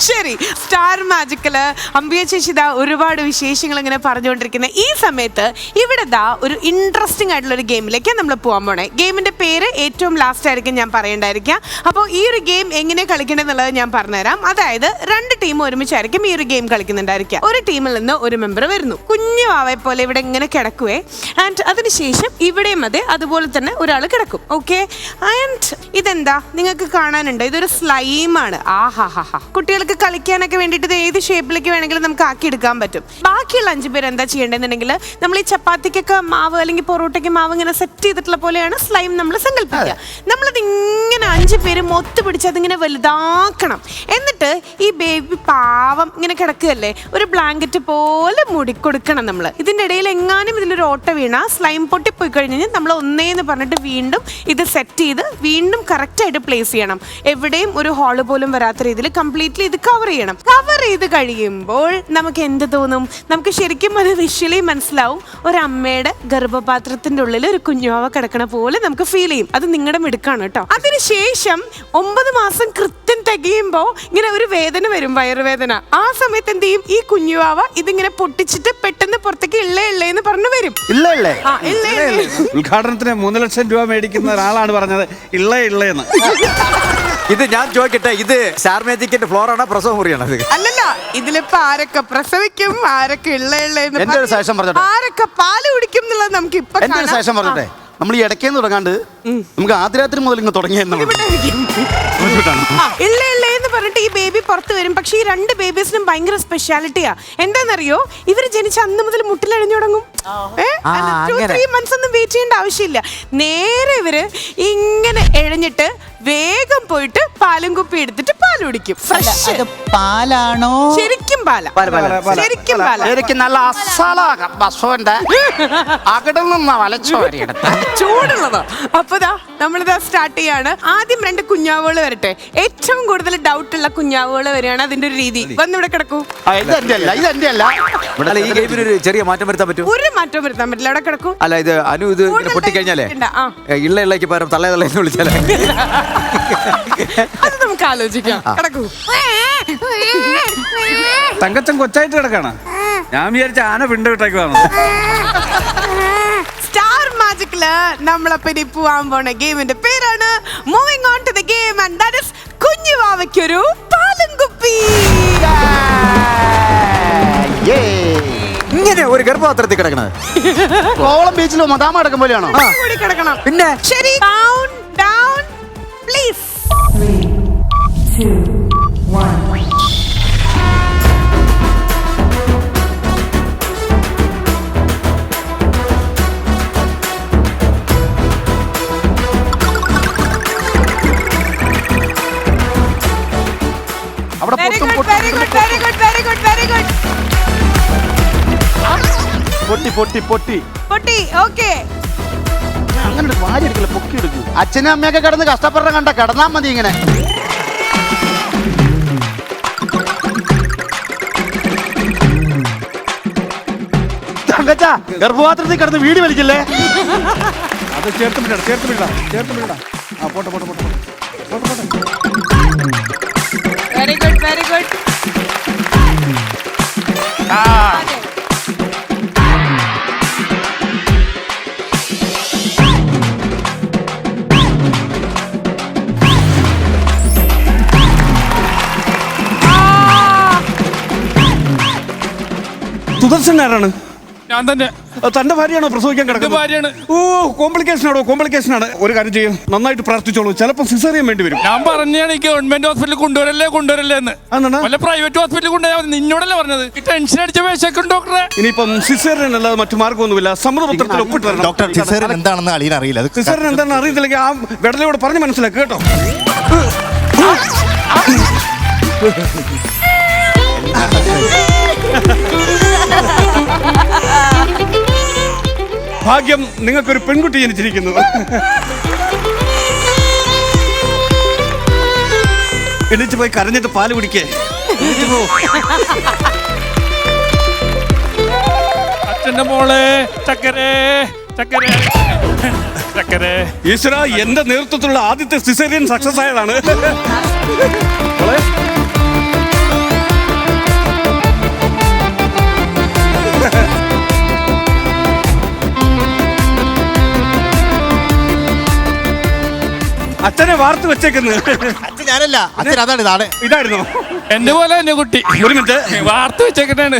ശരി, star magical അമ്പിയ ചേച്ചി ദാ ഒരുപാട് വിശേഷങ്ങൾ ഇങ്ങനെ പറഞ്ഞുകൊണ്ടിരിക്കുന്ന ഈ സമയത്ത് ഇവിടെ ദാ ഒരു ഇൻട്രസ്റ്റിംഗ് ആയിട്ടുള്ള ഒരു ഗെയിമിലേക്ക് നമ്മൾ പോകാൻ പോണേ. ഗെയിമിന്റെ പേര് ഏറ്റവും ലാസ്റ്റ് ആയിരിക്കും ഞാൻ പറയേണ്ടായിരിക്കാം. അപ്പോൾ ഈ ഒരു ഗെയിം എങ്ങനെ കളിക്കണമെന്നുള്ളത് ഞാൻ പറഞ്ഞുതരാം. അതായത് 2 ടീം ഒരുമിച്ചായിരിക്കും ഈ ഒരു ഗെയിം കളിക്കുന്നുണ്ടായിരിക്കുക. ഒരു ടീമിൽ നിന്ന് ഒരു മെമ്പർ വരുന്നു, കുഞ്ഞു വാവയെ പോലെ ഇവിടെ ഇങ്ങനെ കിടക്കുവേ. ആൻഡ് അതിനുശേഷം ഇവിടെയും അതെ അതുപോലെ തന്നെ ഒരാൾ കിടക്കും. ഓക്കെ, ആൻഡ് ഇതെന്താ നിങ്ങൾക്ക് കാണാനുണ്ട്? ഇതൊരു സ്ലൈമാണ്. ആഹാഹാ, കുട്ടികൾക്ക് കളിക്കാനൊക്കെ വേണ്ടിയിട്ട് ഇത് ഏത് ഷേപ്പിലേക്ക് വേണമെങ്കിലും നമുക്ക് ആക്കി എടുക്കാൻ പറ്റും. ബാക്കിയുള്ള 5 പേര് എന്താ ചെയ്യേണ്ടതെന്നുണ്ടെങ്കിൽ നമ്മൾ ഈ ചപ്പാത്തിക്കൊക്കെ മാവ് അല്ലെങ്കിൽ പൊറോട്ടയ്ക്ക് മാവ് ഇങ്ങനെ സെറ്റ് ചെയ്തിട്ടുള്ള പോലെയാണ് സ്ലൈം നമ്മൾ സങ്കല്പിക്കുക. നമ്മളത് ഇങ്ങനെ 5 പേര് മൊത്ത് പിടിച്ച് അതിങ്ങനെ വലുതാക്കണം. എന്നിട്ട് ഈ ബേബി പാവം ഇങ്ങനെ കിടക്കുകയല്ലേ, ഒരു ബ്ലാങ്കറ്റ് പോലെ മൂടിക്കൊടുക്കണം നമ്മൾ. ഇതിൻ്റെ ഇടയിൽ എങ്ങാനും ഇതിലൊരു ഓട്ട വീണ സ്ലൈം പൊട്ടിപ്പോയി കഴിഞ്ഞാൽ നമ്മൾ ഒന്നേന്ന് പറഞ്ഞിട്ട് വീണ്ടും ഇത് സെറ്റ് ചെയ്ത് വീണ്ടും കറക്റ്റായിട്ട് പ്ലേസ് ചെയ്യണം. എവിടെയും ഒരു ഹോള് പോലും വരാത്ത രീതിയിൽ കംപ്ലീറ്റ്ലി ഇത് കവർ ചെയ്യണം. കവർ ചെയ്ത് കഴിയുമ്പോൾ നമുക്ക് എന്ത് തോന്നും? നമുക്ക് ശരിക്കും അത് വിഷ്വലി മനസ്സിലാവും. ഒരമ്മയുടെ ഗർഭപാത്രത്തിന്റെ ഉള്ളിൽ ഒരു കുഞ്ഞുവാവ കിടക്കണ പോലെ നമുക്ക് ഫീൽ ചെയ്യും. അത് നിങ്ങളുടെ മിടുക്കാണ് കേട്ടോ. അതിനുശേഷം 9 മാസം കൃത്യം തികയുമ്പോൾ ഇങ്ങനെ ഒരു വേദന വരും, വയറുവേദന. ആ സമയത്ത് എന്ത് ചെയ്യും? ഈ കുഞ്ഞുവാവ ഇതിങ്ങനെ പൊട്ടിച്ചിട്ട് പെട്ടെന്ന് പുറത്തേക്ക് ഇള്ളേന്ന് പറഞ്ഞു വരും. ഉദ്ഘാടനത്തിന് 3 ലക്ഷം രൂപ മേടിക്കുന്ന ഒരാളാണ് പറഞ്ഞത് ഇള്ളേന്ന്. ഇത് ഞാൻ ചോദിക്കട്ടെ, ഇത് സ്റ്റാർ മാജിക്കിന്റെ ഫ്ലോർ ആണോ പ്രസവ മുറിയാണോ? അല്ലല്ല, ഇതിലിപ്പോ ആരൊക്കെ പ്രസവിക്കും, ആരൊക്കെ ഇള്ളേന്ന്, ആരൊക്കെ പാല് കുടിക്കും എന്നുള്ളത് നമുക്ക് ഇപ്പൊ ശേഷം പറഞ്ഞിട്ടെ. നമ്മൾ ഈ ഇടയ്ക്കേന്ന് തുടങ്ങാണ്ട് നമുക്ക് ആദ്യരാത്രി മുതൽ ഇങ്ങനെ തുടങ്ങിയെന്ന് പറഞ്ഞിട്ട് ഈ ബേബി പുറത്ത് വരും. പക്ഷെ ഈ 2 ബേബീസിനും ഭയങ്കര സ്പെഷ്യാലിറ്റിയാ. എന്താണെന്നറിയോ? ഇവര് ജനിച്ച അന്ന് മുതൽ മുട്ടിലഴിഞ്ഞു തുടങ്ങും. 2-3 months ഒന്നും വെയിറ്റ് ചെയ്യേണ്ട ആവശ്യമില്ല. നേരെ ഇവര് ഇങ്ങനെ എഴഞ്ഞിട്ട് വേഗം പോയിട്ട് പാലും കുപ്പി എടുത്തിട്ട് പാല് കുടിക്കും. പാലാണോ? ശരിക്കും പാല, ശരിക്കും പാല. ശരിക്കും നല്ല അസലാകാം ബസ്സോന്റെ അകടം നിന്ന വലച്ചോരിയെടുത്ത ചൂടുള്ളതാ. അപ്പതാ നമ്മളിതാ സ്റ്റാർട്ട് ചെയ്യാണ്. ആദ്യം 2 കുഞ്ഞാവുകൾ വരട്ടെ. ഏറ്റവും കൂടുതൽ ഡൗട്ട് ഉള്ള കുഞ്ഞാവുകൾ വരികയാണ്. അതിന്റെ ഒരു രീതി വന്നിവിടെ കിടക്കൂ. ഇതെന്റെ അല്ല. ഈ ഗെയിമിന് ഒരു ചെറിയ മാറ്റം വരുത്താൻ പറ്റും? ഒരു മാറ്റവും വരുത്താൻ പറ്റില്ല. അവിടെ കിടക്കൂ. അല്ല, ഇത് അനു ഇത് പൊട്ടിക്കഴിഞ്ഞാലേ ഇള്ളക്ക് പകരം തള്ളയെന്ന് വിളിച്ചാലേ അത് നമുക്ക് ആലോചിക്കാം. കിടക്കൂ. തങ്കച്ചൻ കൊച്ചായിട്ട് കിടക്കാണ്. ഞാൻ വിചാരിച്ച ആന പിണ്ട വിട്ടേക്കുവാണ്. സ്റ്റാർ മാജിക്കില് നമ്മളപ്പോ ഇനി പോവാൻ പോണ ഗെയിമിന്റെ പേരാണ് moving on to the game and that is കുഞ്ഞുവാവയ്ക്കൊരു പാലും കുപ്പി. ഇങ്ങനെ ഒരു ഗർഭപാത്രത്തിൽ കിടക്കണത് കോവളം ബീച്ചിലോ മദാമ അടക്കം പോലെയാണോ? കിടക്കണം. പിന്നെ ശരി, ഡൗൺ പ്ലീസ്. 3, 2, 1. പൊട്ടി. ഓക്കേ, അങ്ങനെ വാരി എടുക്കില്ല, പൊക്കി എടുക്കും. അച്ഛനും അമ്മയൊക്കെ കിടന്ന് കഷ്ടപ്പെടണ കണ്ട കിടന്നാ മതി ഇങ്ങനെ. തങ്കച്ചാ ഗർഭപാത്രത്തിൽ കിടന്ന് വീട് വലിക്കില്ലേ? അത് ചേർത്ത് വിടണം. ആ പോട്ടെ. Very good. സുദർശൻ ആരാണ്? ഞാൻ തന്നെ. തന്റെ ഭാര്യയാണോ പ്രസവിക്കാൻ കിടക്കുന്നത്? ഓ, കോംപ്ലിക്കേഷൻ ആണ്. ഒരു കാര്യം ചെയ്യും, നന്നായിട്ട് പ്രാർത്ഥിച്ചോളൂ. ചിലപ്പോൾ സിസേറിയൻ വേണ്ടി വരും. ഞാൻ പറഞ്ഞാണ് ഗവൺമെന്റ് ഹോസ്പിറ്റലിൽ കൊണ്ടുവരല്ലേ എന്ന്. വല്ല പ്രൈവറ്റ് ഹോസ്പിറ്റലിൽ കൊണ്ടുപോയാൽ നിന്നോടല്ലേ പറഞ്ഞത്? ടെൻഷൻ അടിച്ച വേശക്കും ഡോക്ടറെ. ഇനിയിപ്പം സിസേറിയൻ അല്ലാതെ മറ്റു മാർഗമൊന്നുമില്ല. സമ്മതപത്രത്തിൽ ഒപ്പിട്ട് വരണം. ഡോക്ടർ, സിസേറിയൻ എന്താണെന്ന് അളിയൻ അറിയില്ല. സിസേറിയൻ എന്താണെന്ന് അറിയത്തില്ലെങ്കിൽ ആ വെടലയോട് പറഞ്ഞ് മനസ്സിലാക്കുക കേട്ടോ. ഭാഗ്യം, നിങ്ങൾക്കൊരു പെൺകുട്ടി ജനിച്ചിരിക്കുന്നത്. എണീച്ച് പോയി കരഞ്ഞിട്ട് പാല് കുടിക്കേ. അച്ഛന്റെ മോളെ ചക്കരേ. ഈശ്വര, എന്റെ നേതൃത്വത്തിലുള്ള ആദ്യത്തെ സിസേറിയൻ സക്സസ് ആയതാണ്. അച്ഛനെ വാർത്ത് വെച്ചേക്കുന്നു. അച്ഛൻ ഞാനല്ല, അച്ഛൻ അതാണ് ഇതാണ്. ഇതായിരുന്നോ? എന്റെ പോലെ തന്നെ കുട്ടി ഒരു മിനിറ്റ്. വാർത്ത വെച്ചേക്കട്ടാണ്.